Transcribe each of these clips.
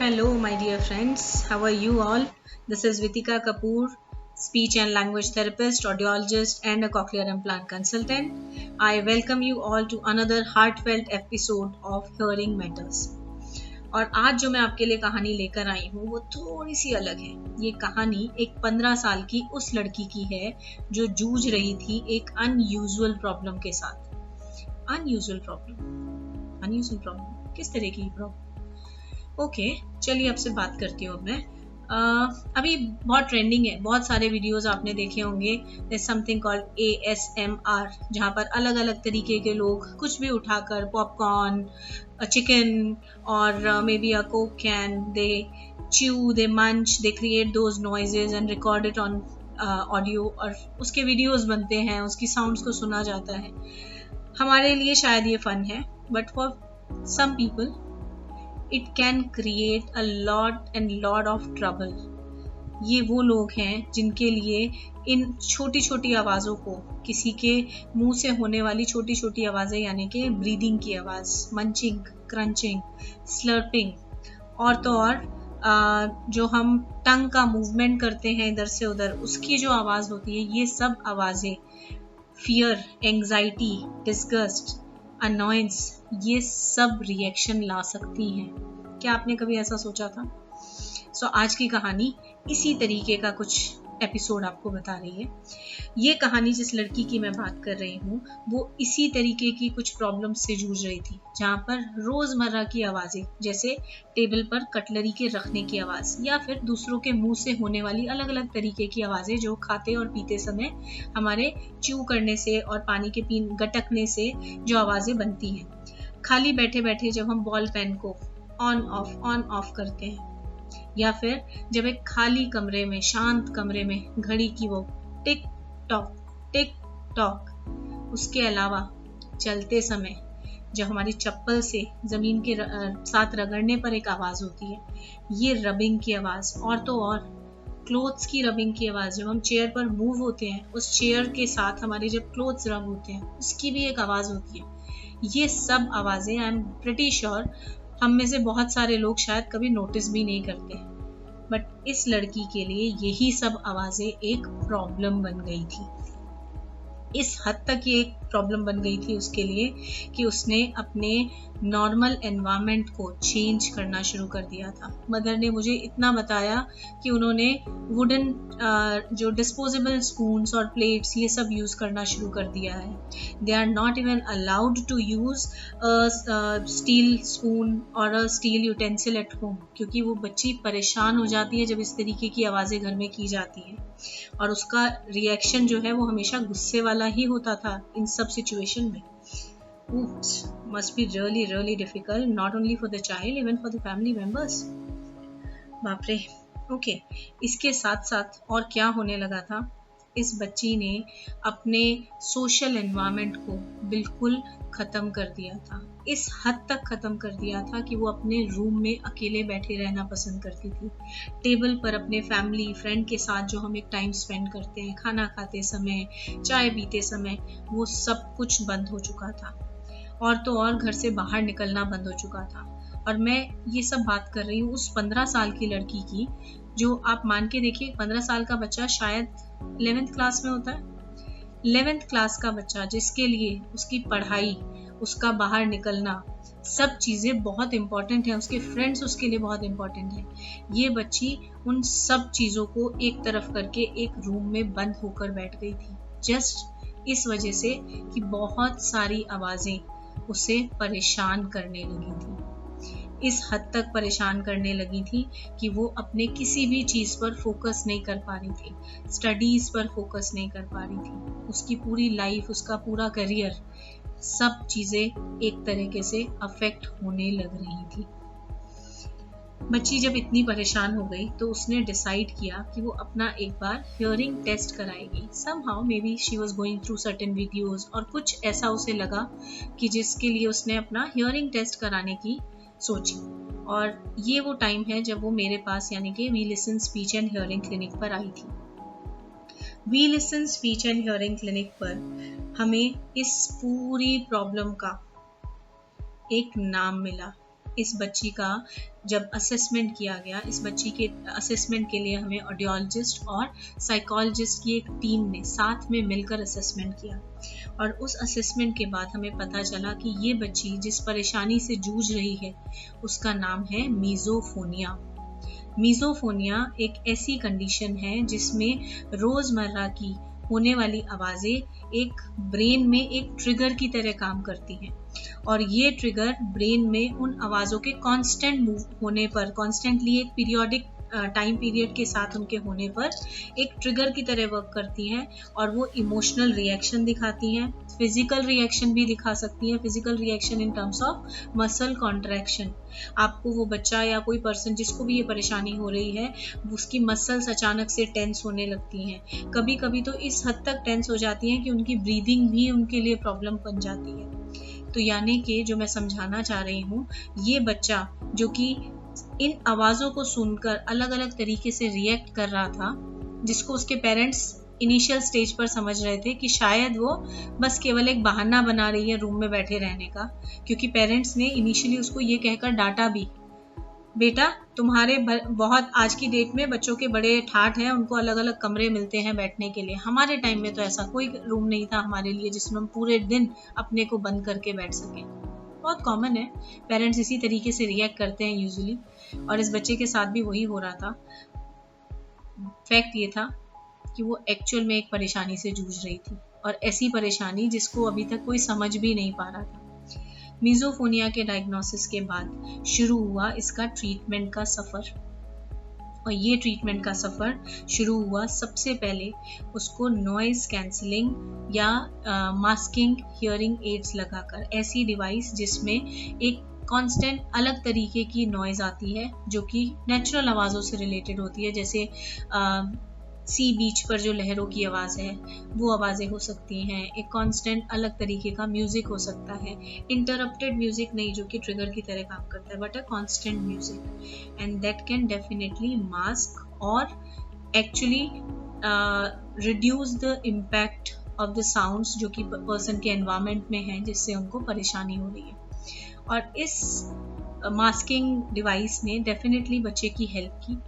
Hello, my dear friends. How are you all? This is Vitika Kapoor, speech and language therapist, audiologist, and a cochlear implant consultant. I welcome you all to another heartfelt episode of Hearing Matters. और आज जो मैं आपके लिए कहानी लेकर आई हूँ वो थोड़ी सी अलग है। ये कहानी एक 15 साल की उस लड़की की है जो जूझ रही थी एक अनयूजुअल प्रॉब्लम के साथ। अनयूजुअल प्रॉब्लम किस तरह की प्रॉब्लम? ओके, चलिए आपसे बात करती हूँ मैं। अभी बहुत ट्रेंडिंग है, बहुत सारे वीडियोस आपने देखे होंगे। there's something called ASMR, जहाँ पर अलग अलग तरीके के लोग कुछ भी उठाकर पॉपकॉर्न, चिकन और may be a Coke can, they chew, they munch, they create those noises and record it on audio और उसके वीडियोस बनते हैं, उसकी साउंड्स को सुना जाता है। हमारे लिए शायद ये फन है, but for some people it can create a lot of trouble. ये वो लोग हैं जिनके लिए इन छोटी छोटी आवाज़ों को, किसी के मुंह से होने वाली छोटी छोटी आवाज़ें यानी कि ब्रीदिंग की आवाज़, मंचिंग, क्रंचिंग, स्लर्पिंग, और तो और जो हम टंग का मूवमेंट करते हैं इधर से उधर, उसकी जो आवाज़ होती है, ये सब आवाज़ें फियर, एंग्जाइटी, डिस्गस्ट, अनॉयंस, ये सब रिएक्शन ला सकती हैं। क्या आपने कभी ऐसा सोचा था? आज की कहानी इसी तरीके का कुछ एपिसोड आपको बता रही है। ये कहानी जिस लड़की की मैं बात कर रही हूँ वो इसी तरीके की कुछ प्रॉब्लम से जूझ रही थी, जहाँ पर रोजमर्रा की आवाजें, जैसे टेबल पर कटलरी के रखने की आवाज या फिर दूसरों के मुंह से होने वाली अलग अलग तरीके की आवाजें, जो खाते और पीते समय हमारे च्यू करने से और पानी के गटकने से जो आवाजें बनती हैं। खाली बैठे बैठे जब हम बॉल पेन को ऑन ऑफ करते हैं, या फिर जब एक खाली कमरे में, शांत कमरे में घड़ी की वो टिक टॉक, उसके अलावा चलते समय जब हमारी चप्पल से जमीन के साथ रगड़ने पर एक आवाज होती है, ये रबिंग की आवाज, और तो और क्लोथ्स की रबिंग की आवाज, जब हम चेयर पर मूव होते हैं, उस चेयर के साथ हमारे जब क्लोथ्स रब होते हैं, उसकी भी एक आवाज होती है। ये सब आवाजें आई एम प्रिटी श्योर हम में से बहुत सारे लोग शायद कभी नोटिस भी नहीं करते, बट इस लड़की के लिए यही सब आवाजें एक प्रॉब्लम बन गई थी। इस हद तक ये एक प्रॉब्लम बन गई थी उसके लिए कि उसने अपने नॉर्मल एनवायरनमेंट को चेंज करना शुरू कर दिया था। मदर ने मुझे इतना बताया कि उन्होंने वुडन जो डिस्पोजेबल स्पून्स और प्लेट्स, ये सब यूज करना शुरू कर दिया है। They are not even allowed to use steel spoon और a steel utensil at home, क्योंकि वो बच्ची परेशान हो जाती है जब इस तरीके की आवाजें घर में की जाती है, और उसका रिएक्शन जो है वो हमेशा गुस्से वाला ही होता था इन सब सिचुएशन में। Must be really difficult, not only for the child, even for the family members. बाप रे। ओके, इसके साथ साथ और क्या होने लगा था, इस बच्ची ने अपने सोशल एनवायरनमेंट को बिल्कुल खत्म कर दिया था। इस हद तक खत्म कर दिया था कि वो अपने रूम में अकेले बैठे रहना पसंद करती थी। टेबल पर अपने फैमिली फ्रेंड के साथ जो हम एक टाइम स्पेंड करते हैं, खाना खाते समय, चाय पीते समय, वो सब कुछ बंद हो चुका था, और तो और घर से बाहर निकलना बंद हो चुका था। और मैं ये सब बात कर रही हूँ उस 15 साल की लड़की की, जो आप मान के देखिए 15 साल का बच्चा शायद 11th क्लास में होता है। 11th क्लास का बच्चा जिसके लिए उसकी पढ़ाई, उसका बाहर निकलना, सब चीज़ें बहुत इम्पॉर्टेंट है, उसके फ्रेंड्स उसके लिए बहुत इम्पॉर्टेंट है। ये बच्ची उन सब चीज़ों को एक तरफ करके एक रूम में बंद होकर बैठ गई थी, जस्ट इस वजह से कि बहुत सारी आवाज़ें उसे परेशान करने लगी थी। इस हद तक परेशान करने लगी थी कि वो अपने किसी भी चीज़ पर फोकस नहीं कर पा रही थी, स्टडीज़ पर फोकस नहीं कर पा रही थी। उसकी पूरी लाइफ, उसका पूरा करियर, सब चीज़ें एक तरीके से अफेक्ट होने लग रही थी। बच्ची जब इतनी परेशान हो गई तो उसने डिसाइड किया कि वो अपना एक बार हियरिंग टेस्ट कराएगी। Somehow may be she was going through certain videos, और कुछ ऐसा उसे लगा कि जिसके लिए उसने अपना हियरिंग टेस्ट कराने की सोची। और ये वो टाइम है जब वो मेरे पास यानी कि we listen speech and hearing clinic पर आई थी। We listen speech and hearing clinic पर हमें इस पूरी प्रॉब्लम का एक नाम मिला, इस बच्ची का जब असेसमेंट किया गया, इस बच्ची के असेसमेंट के लिए हमें ऑडियोलॉजिस्ट और साइकोलॉजिस्ट की एक टीम ने साथ में मिलकर असेसमेंट किया। और उस असेसमेंट के बाद हमें पता चला कि ये बच्ची जिस परेशानी से जूझ रही है उसका नाम है मीजोफोनिया। मीजोफोनिया एक ऐसी कंडीशन है जिसमें रोजमर्रा की होने वाली आवाजें एक ब्रेन में एक ट्रिगर की तरह काम करती हैं, और ये ट्रिगर ब्रेन में उन आवाजों के कांस्टेंट मूव होने पर, कांस्टेंटली एक पीरियोडिक टाइम पीरियड के साथ उनके होने पर एक ट्रिगर की तरह वर्क करती हैं, और वो इमोशनल रिएक्शन दिखाती हैं, फिजिकल रिएक्शन भी दिखा सकती हैं। Physical reaction in terms of muscle contraction. आपको वो बच्चा या कोई पर्सन जिसको भी ये परेशानी हो रही है, उसकी मसल्स अचानक से टेंस होने लगती हैं, कभी कभी तो इस हद तक टेंस हो जाती हैं कि उनकी ब्रीदिंग भी उनके लिए प्रॉब्लम बन जाती है। तो यानी कि जो मैं समझाना चाह रही हूँ, ये बच्चा जो कि इन आवाजों को सुनकर अलग अलग तरीके से रिएक्ट कर रहा था, जिसको उसके पेरेंट्स इनिशियल स्टेज पर समझ रहे थे कि शायद वो बस केवल एक बहाना बना रही है रूम में बैठे रहने का, क्योंकि पेरेंट्स ने इनिशियली उसको ये कहकर डांटा भी, बेटा तुम्हारे बहुत आज की डेट में बच्चों के बड़े ठाठ हैं, उनको अलग अलग कमरे मिलते हैं बैठने के लिए। हमारे टाइम में तो ऐसा कोई रूम नहीं था हमारे लिए जिसमें हम पूरे दिन अपने को बंद करके बैठ सकें। बहुत कॉमन है, पेरेंट्स इसी तरीके से रिएक्ट करते हैं यूजुअली, और इस बच्चे के साथ भी वही हो रहा था। फैक्ट ये था कि वो एक्चुअल में एक परेशानी से जूझ रही थी, और ऐसी परेशानी जिसको अभी तक कोई समझ भी नहीं पा रहा था। मीजोफोनिया के डायग्नोसिस के बाद शुरू हुआ इसका ट्रीटमेंट का सफ़र, और ये ट्रीटमेंट का सफ़र शुरू हुआ सबसे पहले उसको नॉइज़ कैंसलिंग या मास्किंग हियरिंग एड्स लगाकर, ऐसी डिवाइस जिसमें एक कांस्टेंट अलग तरीके की नॉइज़ आती है जो कि नेचुरल आवाज़ों से रिलेटेड होती है, जैसे सी बीच पर जो लहरों की आवाज़ है वो आवाज़ें हो सकती हैं, एक कांस्टेंट अलग तरीके का म्यूज़िक हो सकता है, इंटरप्टेड म्यूज़िक नहीं जो कि ट्रिगर की तरह काम करता है, but a constant music, and that can definitely mask और actually reduce the impact of the sounds जो कि पर्सन के एनवायरनमेंट में हैं जिससे उनको परेशानी हो रही है। और इस मास्किंग डिवाइस ने डेफिनेटली बच्चे की हेल्प की।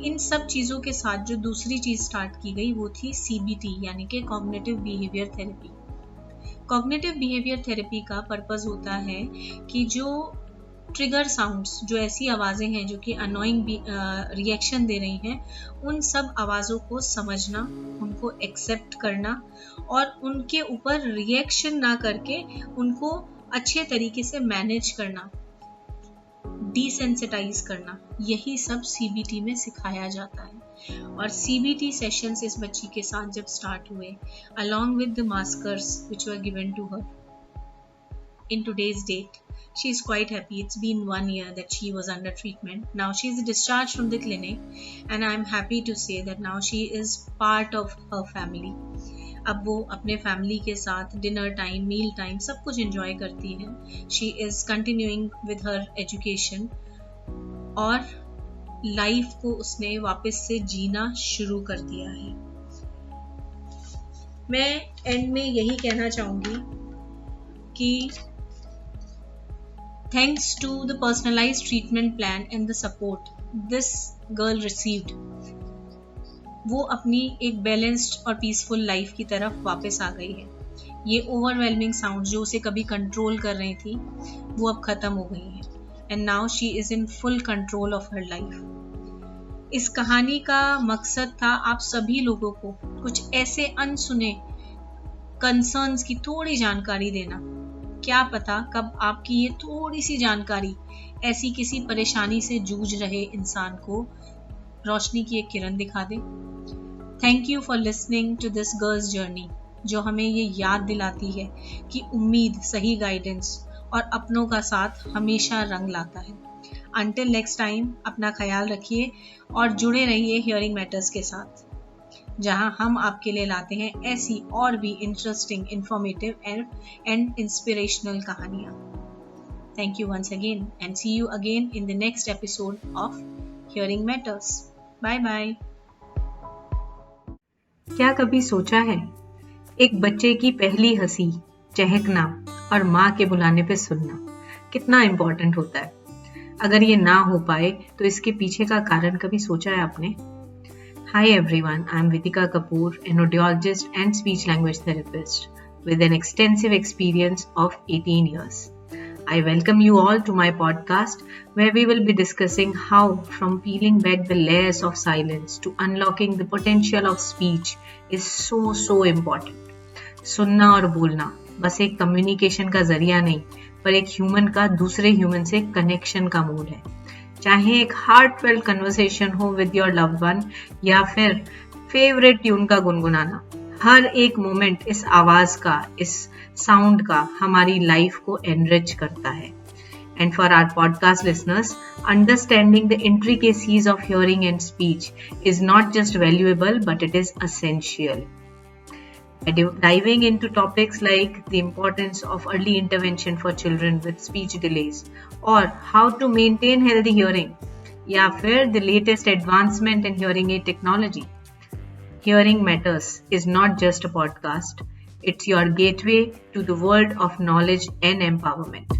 इन सब चीज़ों के साथ जो दूसरी चीज़ स्टार्ट की गई वो थी CBT यानी कि cognitive behaviour therapy. Cognitive behaviour therapy का पर्पस होता है कि जो ट्रिगर साउंड्स, जो ऐसी आवाज़ें हैं जो कि अनोइंग रिएक्शन दे रही हैं, उन सब आवाज़ों को समझना, उनको एक्सेप्ट करना और उनके ऊपर रिएक्शन ना करके उनको अच्छे तरीके से मैनेज करना, डिसेंसिटाइज करना, यही सब CBT में सिखाया जाता है। और CBT सेशंस इस बच्ची के साथ जब स्टार्ट हुए, along with the markers which were given to her, in today's date, she is quite happy. It's been 1 year that she was under treatment. Now she is discharged from the clinic, and I am happy to say that now she is part of her family. अब वो अपने family के साथ dinner time, meal time सब कुछ enjoy करती है। She is continuing with her education, और लाइफ को उसने वापस से जीना शुरू कर दिया है। मैं एंड में यही कहना चाहूँगी कि thanks to the personalised treatment plan and the support this girl received, वो अपनी एक बैलेंस्ड और पीसफुल लाइफ की तरफ वापस आ गई है। ये ओवरवेलमिंग साउंड जो उसे कभी कंट्रोल कर रही थी वो अब खत्म हो गई है, and now she is in full control of her life. इस कहानी का मकसद था आप सभी लोगों को कुछ ऐसे अनसुने कंसर्न्स की थोड़ी जानकारी देना। क्या पता कब आपकी ये थोड़ी सी जानकारी ऐसी किसी परेशानी से जूझ रहे इंसान को रोशनी की एक किरण दिखा दे। Thank you for listening to this girl's journey, जो हमें ये याद दिलाती है कि उम्मीद, सही गाइडेंस और अपनों का साथ हमेशा रंग लाता है। अंटिल नेक्स्ट टाइम, अपना ख्याल रखिए और जुड़े रहिए हियरिंग मैटर्स के साथ, जहां हम आपके लिए लाते हैं ऐसी और भी इंटरेस्टिंग, इंफॉर्मेटिव एंड इंस्पिरेशनल कहानियां। Thank you once again, and see you again in the next episode of Hearing Matters. Bye bye. क्या कभी सोचा है, एक बच्चे की पहली हंसी, चहकना और माँ के बुलाने पे सुनना कितना इम्पोर्टेंट होता है। अगर ये ना हो पाए तो इसके पीछे का कारण कभी सोचा है आपने? Hi everyone, I'm Vitika Kapoor, an audiologist and speech language therapist with an extensive experience of 18 years. I welcome you all to my podcast where we will be discussing how from peeling back the layers of silence to unlocking the potential of speech is so important. सुनना और बोलना बस एक communication का जरिया नहीं, पर एक ह्यूमन का दूसरे ह्यूमन से कनेक्शन का मोड है। चाहे एक हार्टफेल्ट कन्वर्सेशन हो विद योर लव्ड वन या फिर फेवरेट ट्यून का गुनगुनाना, हर एक मोमेंट इस आवाज का, इस साउंड का हमारी लाइफ को एनरिच करता है। And for our podcast listeners, understanding the intricacies of hearing and speech is not just valuable, but it is essential. Diving into topics like the importance of early intervention for children with speech delays or how to maintain healthy hearing या फिर the latest advancement in hearing aid technology. Hearing Matters is not just a podcast, it's your gateway to the world of knowledge and empowerment.